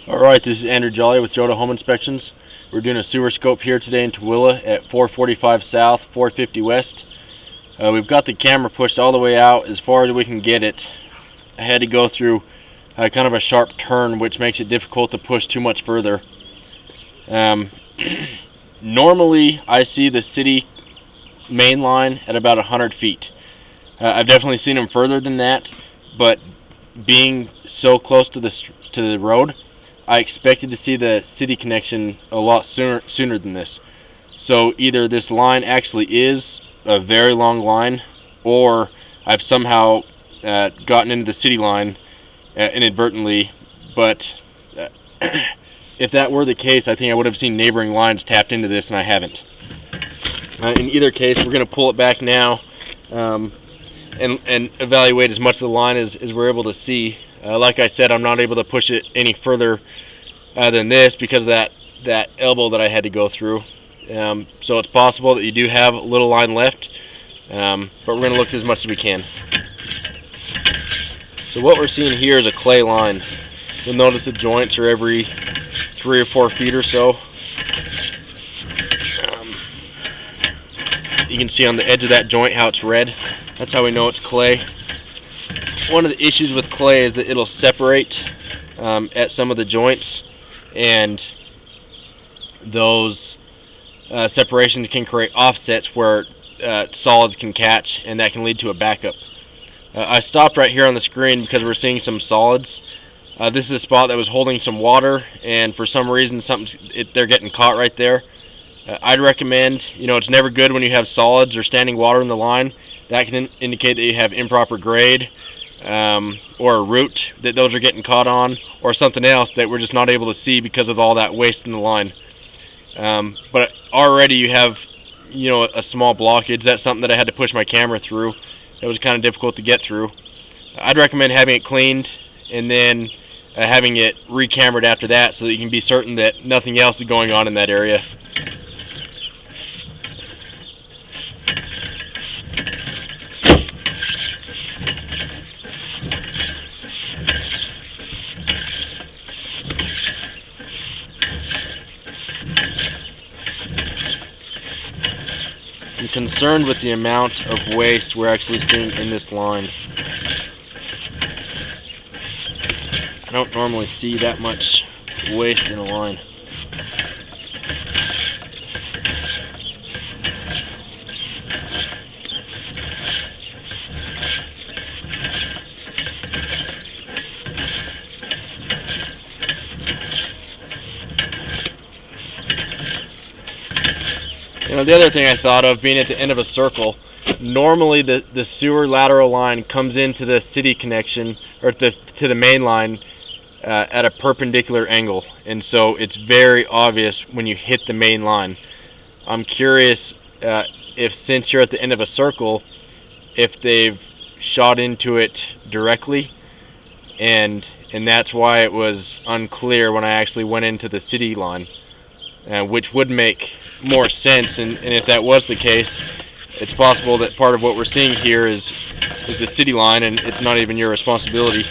Alright, this is Andrew Jolly with Joda Home Inspections. We're doing a sewer scope here today in Tooele at 445 South, 450 West. We've got the camera pushed all the way out as far as we can get it. I had to go through kind of a sharp turn, which makes it difficult to push too much further. Normally, I see the city main line at about 100 feet. I've definitely seen them further than that, but being so close to the road, I expected to see the city connection a lot sooner than this. So either this line actually is a very long line, or I've somehow gotten into the city line inadvertently. But if that were the case, I think I would have seen neighboring lines tapped into this, and I haven't. In either case, we're going to pull it back now and evaluate as much of the line as we're able to see. Like I said, I'm not able to push it any further than this because of that elbow that I had to go through. So it's possible that you do have a little line left, but we're going to look as much as we can. So what we're seeing here is a clay line. You'll notice the joints are every 3 or 4 feet or so. You can see on the edge of that joint how it's red. That's how we know it's clay. One of the issues with clay is that it'll separate at some of the joints, and those separations can create offsets where solids can catch, and that can lead to a backup. I stopped right here on the screen because we're seeing some solids. This is a spot that was holding some water, and for some reason they're getting caught right there. I'd recommend, it's never good when you have solids or standing water in the line. That can indicate that you have improper grade, or a root that those are getting caught on, or something else that we're just not able to see because of all that waste in the line. But already you have, a small blockage. That's something that I had to push my camera through. It was kind of difficult to get through. I'd recommend having it cleaned and then having it re-cambered after that so that you can be certain that nothing else is going on in that area. I'm concerned with the amount of waste we're actually seeing in this line. I don't normally see that much waste in a line. The other thing I thought of, being at the end of a circle, normally the sewer lateral line comes into the city connection, or to the main line, at a perpendicular angle, and so it's very obvious when you hit the main line. I'm curious if, since you're at the end of a circle, if they've shot into it directly, and that's why it was unclear when I actually went into the city line, which would make more sense. And if that was the case, it's possible that part of what we're seeing here is the city line, and it's not even your responsibility.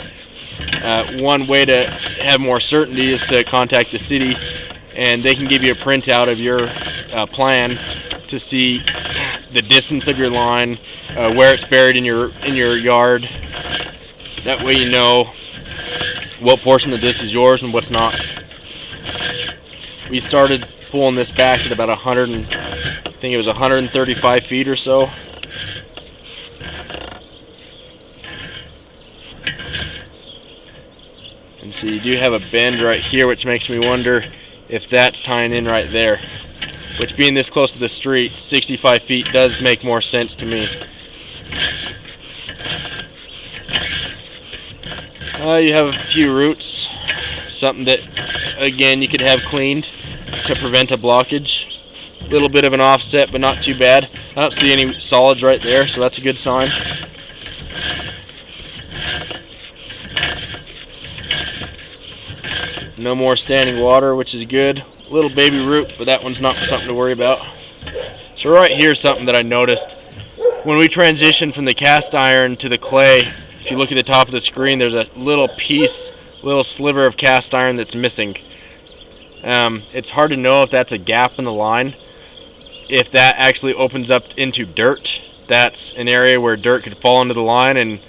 One way to have more certainty is to contact the city, and they can give you a printout of your plan to see the distance of your line, where it's buried in your yard. That way you know what portion of this is yours and what's not. We started pulling this back at about 135 feet or so. And so you do have a bend right here, which makes me wonder if that's tying in right there. Which, being this close to the street, 65 feet does make more sense to me. You have a few roots, something that, again, you could have cleaned to prevent a blockage. A little bit of an offset, but not too bad. I don't see any solids right there, so that's a good sign. No more standing water, which is good. A little baby root, but that one's not something to worry about. So right here is something that I noticed. When we transitioned from the cast iron to the clay, if you look at the top of the screen, there's a little little sliver of cast iron that's missing. It's hard to know if that's a gap in the line. If that actually opens up into dirt, that's an area where dirt could fall into the line and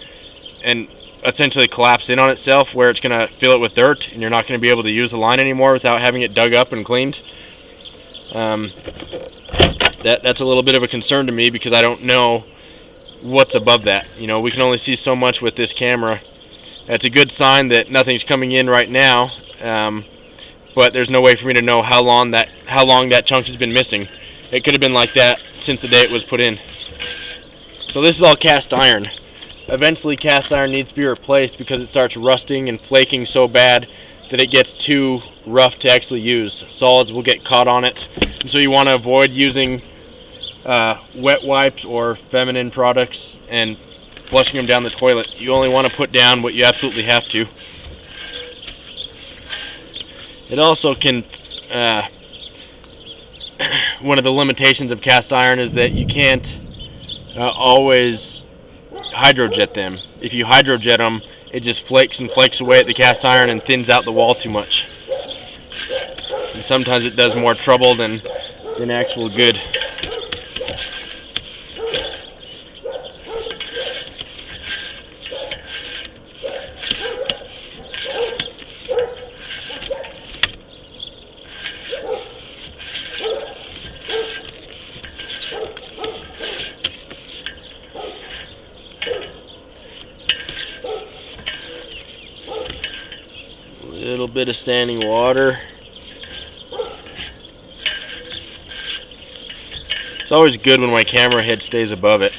essentially collapse in on itself, where it's going to fill it with dirt and you're not going to be able to use the line anymore without having it dug up and cleaned. That's a little bit of a concern to me, because I don't know what's above that. You know, we can only see so much with this camera. It's a good sign that nothing's coming in right now, but there's no way for me to know how long that chunk has been missing. It could have been like that since the day it was put in. So this is all cast iron. Eventually cast iron needs to be replaced because it starts rusting and flaking so bad that it gets too rough to actually use. Solids will get caught on it, and so you want to avoid using wet wipes or feminine products and flushing them down the toilet. You only want to put down what you absolutely have to. It also can, one of the limitations of cast iron is that you can't always hydrojet them. If you hydrojet them, it just flakes and flakes away at the cast iron and thins out the wall too much. And sometimes it does more trouble than actual good. Little bit of standing water. It's always good when my camera head stays above it.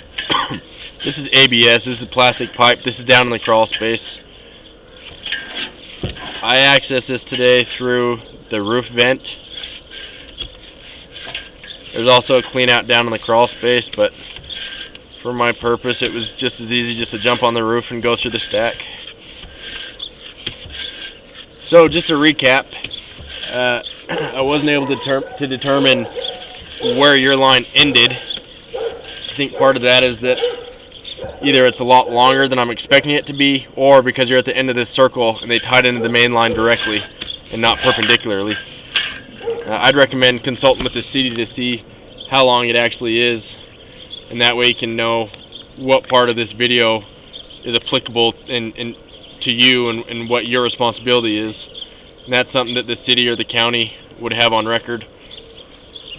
This is ABS, this is plastic pipe, this is down in the crawl space. I accessed this today through the roof vent. There's also a clean out down in the crawl space, but for my purpose it was just as easy just to jump on the roof and go through the stack. So just to recap, I wasn't able to determine where your line ended. I think part of that is that either it's a lot longer than I'm expecting it to be, or because you're at the end of this circle and they tied into the main line directly and not perpendicularly. I'd recommend consulting with the city to see how long it actually is, and that way you can know what part of this video is applicable to you and what your responsibility is. And that's something that the city or the county would have on record.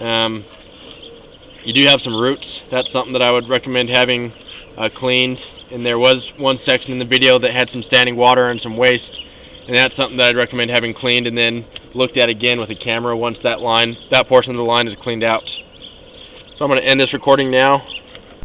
You do have some roots. That's something that I would recommend having cleaned. And there was one section in the video that had some standing water and some waste, and that's something that I'd recommend having cleaned and then looked at again with a camera once that portion of the line is cleaned out. So I'm going to end this recording now.